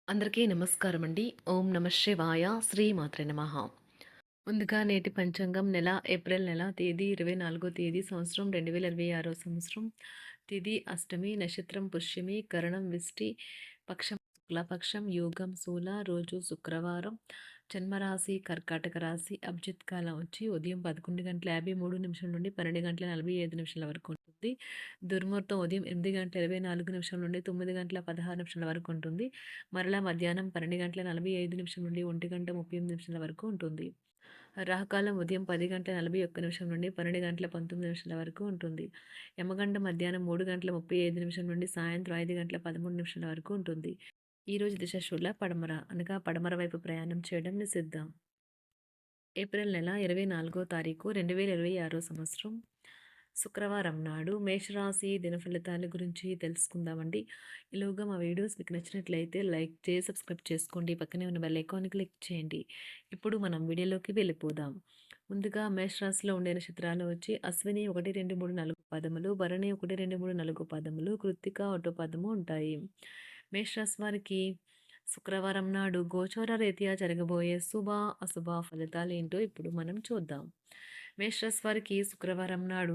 అందరికీ నమస్కారం అండి. ఓం నమ శివాయ. శ్రీమాత్రే నమః. ముందుగా నేటి పంచాంగం నెల ఏప్రిల్ నెల తేదీ 24 తేదీ సంవత్సరం 2026 సంవత్సరం. తిథి అష్టమి, నక్షత్రం పుష్యమి, కరణం విష్టి, పక్షం శుక్లపక్షం, యోగం శూల, రోజు శుక్రవారం, జన్మరాశి కర్కాటక రాశి, అభిజిత్ కాలం వచ్చి ఉదయం 11:53 నుండి 12:45 వరకు ఉంటుంది. దుర్ముహూర్తం ఉదయం 8:24 నుండి 9:16 వరకు ఉంటుంది. మరలా మధ్యాహ్నం 12:45 నుండి 1:38 వరకు ఉంటుంది. రాహుకాలం ఉదయం 10:41 నుండి 12:19 వరకు ఉంటుంది. యమగండం మధ్యాహ్నం 3:35 నుండి సాయంత్రం 5:13 వరకు ఉంటుంది. ఈరోజు దిశ శూల పడమర అనగా పడమర వైపు ప్రయాణం చేయడం నిషిద్ధం. ఏప్రిల్ నెల 24వ తారీఖు 2026 సంవత్సరం శుక్రవారం నాడు మేషరాశి దినఫలితాల గురించి తెలుసుకుందామండి. ఈలోగా మా వీడియోస్ మీకు నచ్చినట్లయితే లైక్ చేసి సబ్స్క్రైబ్ చేసుకోండి. పక్కనే ఉన్న బెల్ ఐకాన్ క్లిక్ చేయండి. ఇప్పుడు మనం వీడియోలోకి వెళ్ళిపోదాం. ముందుగా మేషరాశిలో ఉండే నక్షత్రాలు వచ్చి అశ్విని 1, 2, 3, 4 పదములు, భరణి 1, 2, 3, 4 పదములు, కృత్తిక 1 పదము ఉంటాయి. మేషరాశి వారికి శుక్రవారం నాడు గోచార రీత్యా జరగబోయే శుభ అశుభ ఫలితాలు ఏంటో ఇప్పుడు మనం చూద్దాం. మేషరాశి వారికి శుక్రవారం నాడు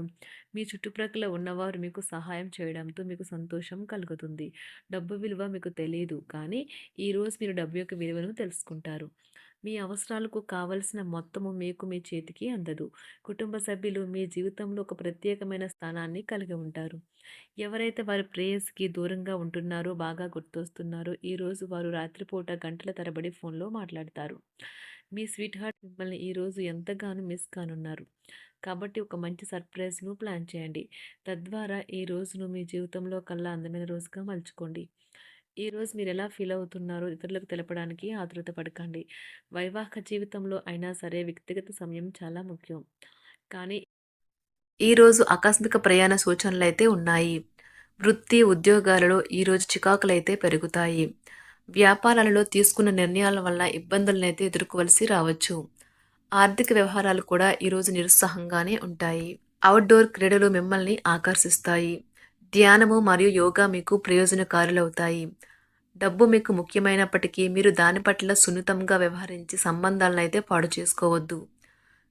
మీ చుట్టుప్రక్కల ఉన్నవారు మీకు సహాయం చేయడంతో మీకు సంతోషం కలుగుతుంది. డబ్బు విలువ మీకు తెలియదు, కానీ ఈరోజు మీరు డబ్బు యొక్క విలువను తెలుసుకుంటారు. మీ అవసరాలకు కావలసిన మొత్తము మీకు మీ చేతికి అందదు. కుటుంబ సభ్యులు మీ జీవితంలో ఒక ప్రత్యేకమైన స్థానాన్ని కలిగి ఉంటారు. ఎవరైతే వారి ప్రేయస్‌కి దూరంగా ఉంటున్నారో, బాగా గుర్తొస్తున్నారో, ఈరోజు వారు రాత్రిపూట గంటల తరబడి ఫోన్‌లో మాట్లాడతారు. మీ స్వీట్ హార్ట్ మిమ్మల్ని ఈరోజు ఎంతగానో మిస్ కానున్నారు. కాబట్టి ఒక మంచి సర్ప్రైజ్‌ను ప్లాన్ చేయండి. తద్వారా ఈ రోజును మీ జీవితంలో కల్లా అందమైన రోజుగా మలుచుకోండి. ఈరోజు మీరెలా ఫీల్ అవుతున్నారో ఇతరులకు తెలపడానికి ఆతురత పడకండి. వైవాహిక జీవితంలో అయినా సరే వ్యక్తిగత సమయం చాలా ముఖ్యం. కానీ ఈరోజు ఆకస్మిక ప్రయాణ సూచనలైతే ఉన్నాయి. వృత్తి, ఉద్యోగాలలో ఈరోజు చికాకులైతే పెరుగుతాయి. వ్యాపారాలలో తీసుకున్న నిర్ణయాల వల్ల ఇబ్బందులనైతే ఎదుర్కోవలసి రావచ్చు. ఆర్థిక వ్యవహారాలు కూడా ఈరోజు నిరుత్సాహంగానే ఉంటాయి. అవుట్‌డోర్ క్రీడలు మిమ్మల్ని ఆకర్షిస్తాయి. ధ్యానము మరియు యోగా మీకు ప్రయోజనకారులవుతాయి. డబ్బు మీకు ముఖ్యమైనప్పటికీ మీరు దాని పట్ల సున్నితంగా వ్యవహరించి సంబంధాలనైతే పాడు చేసుకోవద్దు.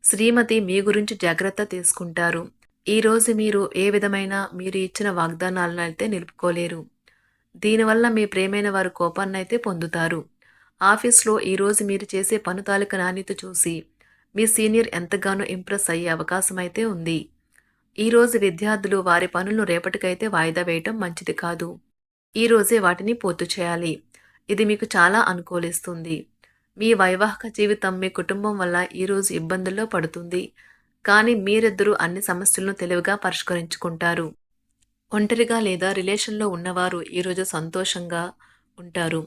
శ్రీమతి మీ గురించి జాగ్రత్త తీసుకుంటారు. ఈరోజు మీరు ఏ విధమైన మీరు ఇచ్చిన వాగ్దానాలనైతే నిలుపుకోలేరు. దీనివల్ల మీ ప్రియమైన వారు కోపాన్నైతే పొందుతారు. ఆఫీస్‌లో ఈరోజు మీరు చేసే పని తాలూకా నాణ్యత చూసి మీ సీనియర్ ఎంతగానో ఇంప్రెస్ అయ్యే అవకాశం అయితే ఉంది. ఈరోజు విద్యార్థులు వారి పనులను రేపటికైతే వాయిదా వేయటం మంచిది కాదు. ఈరోజే వాటిని పూర్తి చేయాలి. ఇది మీకు చాలా అనుకూలిస్తుంది. మీ వైవాహిక జీవితం మీ కుటుంబం వల్ల ఈరోజు ఇబ్బందుల్లో పడుతుంది. కానీ మీరిద్దరూ అన్ని సమస్యలను తెలివిగా పరిష్కరించుకుంటారు. ఒంటరిగా లేదా రిలేషన్‌లో ఉన్నవారు ఈరోజు సంతోషంగా ఉంటారు.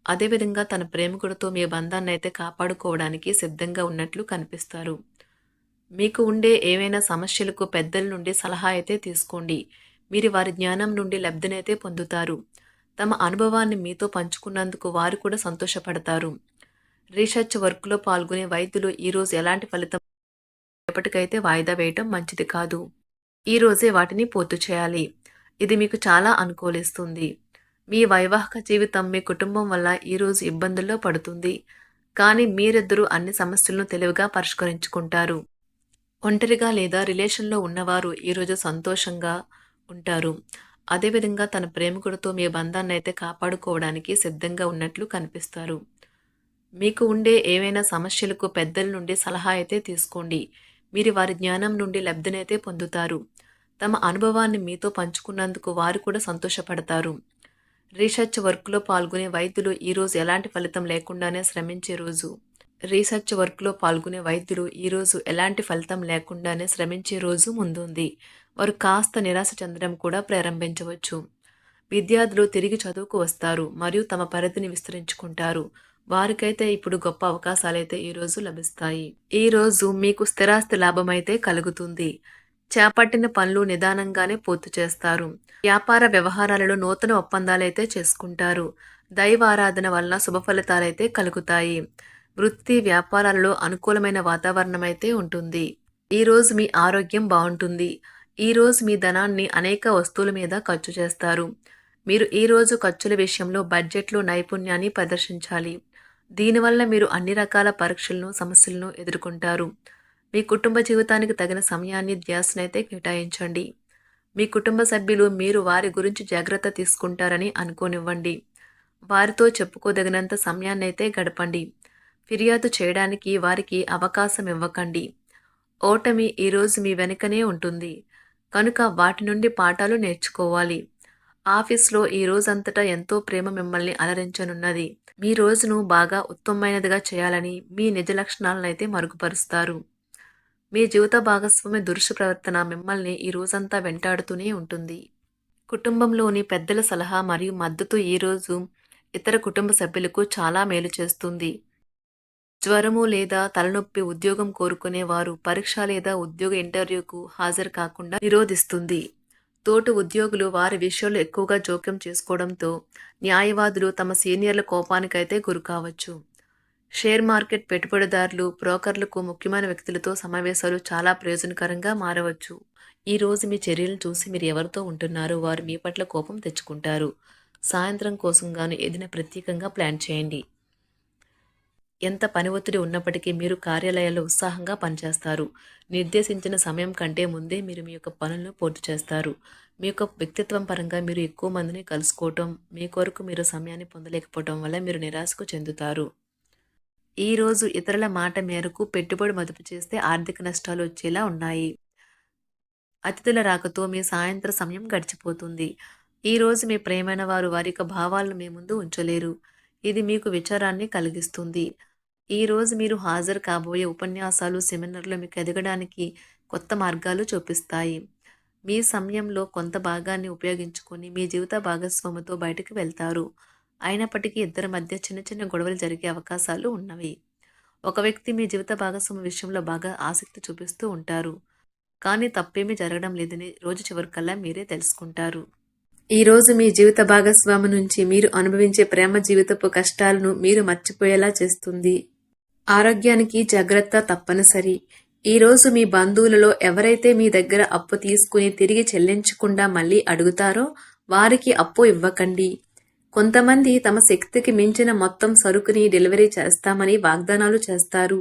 అదేవిధంగా తన ప్రేమికుడితో మీ బంధాన్నైతే కాపాడుకోవడానికి సిద్ధంగా ఉన్నట్లు కనిపిస్తారు. మీకు ఉండే ఏవైనా సమస్యలకు పెద్దల నుండి సలహా అయితే తీసుకోండి. మీరు వారి జ్ఞానం నుండి లబ్ధినైతే పొందుతారు. తమ అనుభవాన్ని మీతో పంచుకున్నందుకు వారు కూడా సంతోషపడతారు. రీసెర్చ్ వర్క్‌లో పాల్గొనే వైద్యులు ఈరోజు ఎలాంటి ఫలితం రేపటికైతే వాయిదా వేయటం మంచిది కాదు. ఈరోజే వాటిని పూర్తి చేయాలి. ఇది మీకు చాలా అనుకూలిస్తుంది. మీ వైవాహిక జీవితం మీ కుటుంబం వల్ల ఈరోజు ఇబ్బందుల్లో పడుతుంది. కానీ మీరిద్దరూ అన్ని సమస్యలను తెలివిగా పరిష్కరించుకుంటారు. ఒంటరిగా లేదా రిలేషన్‌లో ఉన్నవారు ఈరోజు సంతోషంగా ఉంటారు. అదేవిధంగా తన ప్రేమికుడితో మీ బంధాన్నైతే కాపాడుకోవడానికి సిద్ధంగా ఉన్నట్లు కనిపిస్తారు. మీకు ఉండే ఏవైనా సమస్యలకు పెద్దల నుండి సలహా అయితే తీసుకోండి. మీరు వారి జ్ఞానం నుండి లబ్ధినైతే పొందుతారు. తమ అనుభవాన్ని మీతో పంచుకున్నందుకు వారు కూడా సంతోషపడతారు. రీసెర్చ్ వర్క్‌లో పాల్గొనే వైద్యులు ఈరోజు ఎలాంటి ఫలితం లేకుండానే శ్రమించే రోజు. రీసెర్చ్ వర్క్‌లో పాల్గొనే వైద్యులు ఈరోజు ఎలాంటి ఫలితం లేకుండానే శ్రమించే రోజు ముందుంది. వారు కాస్త నిరాశ చెందడం కూడా ప్రారంభించవచ్చు. విద్యార్థులు తిరిగి చదువుకు వస్తారు మరియు తమ పరిధిని విస్తరించుకుంటారు. వారికైతే ఇప్పుడు గొప్ప అవకాశాలైతే ఈరోజు లభిస్తాయి. ఈరోజు మీకు స్థిరాస్తి లాభమైతే కలుగుతుంది. చేపట్టిన పనులు నిదానంగానే పూర్తి చేస్తారు. వ్యాపార వ్యవహారాలలో నూతన ఒప్పందాలైతే చేసుకుంటారు. దైవారాధన వలన శుభ ఫలితాలైతే కలుగుతాయి. వృత్తి వ్యాపారాలలో అనుకూలమైన వాతావరణం అయితే ఉంటుంది. ఈరోజు మీ ఆరోగ్యం బాగుంటుంది. ఈరోజు మీ ధనాన్ని అనేక వస్తువుల మీద ఖర్చు చేస్తారు. మీరు ఈరోజు ఖర్చుల విషయంలో బడ్జెట్లో నైపుణ్యాన్ని ప్రదర్శించాలి. దీనివల్ల మీరు అన్ని రకాల పరీక్షలను, సమస్యలను ఎదుర్కొంటారు. మీ కుటుంబ జీవితానికి తగిన సమయాన్ని, ధ్యాసనైతే కేటాయించండి. మీ కుటుంబ సభ్యులు మీరు వారి గురించి జాగ్రత్త తీసుకుంటారని అనుకోనివ్వండి. వారితో చెప్పుకోదగినంత సమయాన్నైతే గడపండి. ఫిర్యాదు చేయడానికి వారికి అవకాశం ఇవ్వకండి. ఓటమి ఈరోజు మీ వెనుకనే ఉంటుంది. కనుక వాటి నుండి పాఠాలు నేర్చుకోవాలి. ఆఫీస్‌లో ఈ రోజంతటా ఎంతో ప్రేమ మిమ్మల్ని అలరించనున్నది. మీ రోజును బాగా ఉత్తమమైనదిగా చేయాలని మీ నిజ లక్షణాలనైతే మరుగుపరుస్తారు. మీ జీవిత భాగస్వామి దురుసు ప్రవర్తన మిమ్మల్ని ఈ రోజంతా వెంటాడుతూనే ఉంటుంది. కుటుంబంలోని పెద్దల సలహా మరియు మద్దతు ఈరోజు ఇతర కుటుంబ సభ్యులకు చాలా మేలు చేస్తుంది. జ్వరము లేదా తలనొప్పి ఉద్యోగం కోరుకునేవారు పరీక్ష లేదా ఉద్యోగ ఇంటర్వ్యూకు హాజరు కాకుండా నిరోధిస్తుంది. తోటి ఉద్యోగులు వారి విషయాల్లో ఎక్కువగా జోక్యం చేసుకోవడంతో న్యాయవాదులు తమ సీనియర్ల కోపానికైతే గురికావచ్చు. షేర్ మార్కెట్ పెట్టుబడిదారులు, బ్రోకర్లకు ముఖ్యమైన వ్యక్తులతో సమావేశాలు చాలా ప్రయోజనకరంగా మారవచ్చు. ఈ రోజు మీ చర్యలను చూసి మీరు ఎవరితో ఉంటున్నారో వారు మీ పట్ల కోపం తెచ్చుకుంటారు. సాయంత్రం కోసం గాను ఏదైనా ప్రత్యేకంగా ప్లాన్ చేయండి. ఎంత పని ఒత్తిడి ఉన్నప్పటికీ మీరు కార్యాలయాల్లో ఉత్సాహంగా పనిచేస్తారు. నిర్దేశించిన సమయం కంటే ముందే మీరు మీ యొక్క పనులను పూర్తి చేస్తారు. మీ యొక్క వ్యక్తిత్వం పరంగా మీరు ఎక్కువ మందిని కలుసుకోవటం, మీ కొరకు మీరు సమయాన్ని పొందలేకపోవటం వల్ల మీరు నిరాశకు చెందుతారు. ఈరోజు ఇతరుల మాట మేరకు పెట్టుబడి మదుపు చేస్తే ఆర్థిక నష్టాలు వచ్చేలా ఉన్నాయి. అతిథుల రాకతో మీ సాయంత్ర సమయం గడిచిపోతుంది. ఈరోజు మీ ప్రియమైన వారు వారి యొక్క భావాలను మీ ముందు ఉంచలేరు. ఇది మీకు విచారాన్ని కలిగిస్తుంది. ఈరోజు మీరు హాజరు కాబోయే ఉపన్యాసాలు, సెమినార్లు మీకు ఎదగడానికి కొత్త మార్గాలు చూపిస్తాయి. మీ సమయంలో కొంత భాగాన్ని ఉపయోగించుకొని మీ జీవిత భాగస్వామితో బయటకు వెళ్తారు. అయినప్పటికీ ఇద్దరి మధ్య చిన్న చిన్న గొడవలు జరిగే అవకాశాలు ఉన్నవి. ఒక వ్యక్తి మీ జీవిత భాగస్వామి విషయంలో బాగా ఆసక్తి చూపిస్తూ ఉంటారు. కానీ తప్పేమీ జరగడం లేదని రోజు చివరికల్లా మీరే తెలుసుకుంటారు. ఈరోజు మీ జీవిత భాగస్వామి నుంచి మీరు అనుభవించే ప్రేమ జీవితపు కష్టాలను మీరు మర్చిపోయేలా చేస్తుంది. ఆరోగ్యానికి జాగ్రత్త తప్పనిసరి. ఈరోజు మీ బంధువులలో ఎవరైతే మీ దగ్గర అప్పు తీసుకుని తిరిగి చెల్లించకుండా మళ్ళీ అడుగుతారో వారికి అప్పు ఇవ్వకండి. కొంతమంది తమ శక్తికి మించిన మొత్తం సరుకుని డెలివరీ చేస్తామని వాగ్దానాలు చేస్తారు.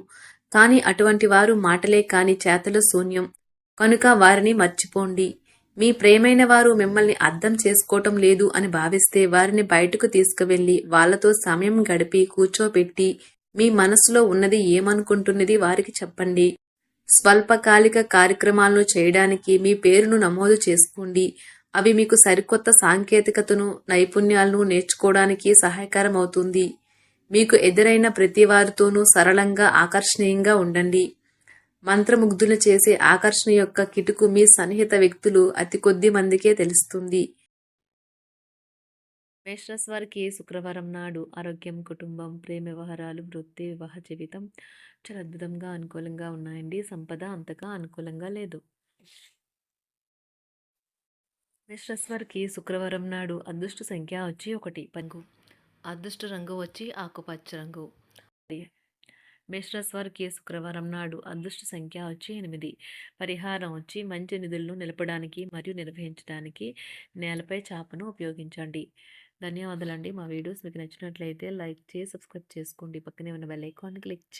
కానీ అటువంటి వారు మాటలే కాని చేతలు శూన్యం. కనుక వారిని మర్చిపోండి. మీ ప్రియమైన వారు మిమ్మల్ని అర్థం చేసుకోవటం లేదు అని భావిస్తే వారిని బయటకు తీసుకువెళ్ళి వాళ్లతో సమయం గడిపి కూర్చోబెట్టి మీ మనసులో ఉన్నది ఏమనుకుంటున్నది వారికి చెప్పండి. స్వల్పకాలిక కార్యక్రమాలను చేయడానికి మీ పేరును నమోదు చేసుకోండి. అవి మీకు సరికొత్త సాంకేతికతను, నైపుణ్యాలను నేర్చుకోవడానికి సహాయకరం అవుతుంది. మీకు ఎదురైన ప్రతి వారితోనూ సరళంగా, ఆకర్షణీయంగా ఉండండి. మంత్రముగ్ధులు చేసే ఆకర్షణ యొక్క కిటుకు మీ సన్నిహిత వ్యక్తులు అతి కొద్ది మందికే తెలుస్తుంది. మేషరాశి వారికి శుక్రవారం నాడు ఆరోగ్యం, కుటుంబం, ప్రేమ వ్యవహారాలు, వృత్తి, వివాహ జీవితం చాలా అద్భుతంగా అనుకూలంగా ఉన్నాయండి. సంపద అంతగా అనుకూలంగా లేదు. మేషరాశి వారికి శుక్రవారం నాడు అదృష్ట సంఖ్య వచ్చి 1 పంగు, అదృష్ట రంగు వచ్చి ఆకుపచ్చ రంగు. మేషరాశి వారికి శుక్రవారం నాడు అదృష్ట సంఖ్య వచ్చి 8. పరిహారం వచ్చి మంచి నిధులను నిలపడానికి మరియు నిర్వహించడానికి నేలపై చాపను ఉపయోగించండి. ధన్యవాదాలండి. మా వీడియోస్ మీకు నచ్చినట్లయితే లైక్ చేసి సబ్స్క్రైబ్ చేసుకోండి. పక్కనే ఉన్న బెల్ ఐకాన్ క్లిక్ చేయండి.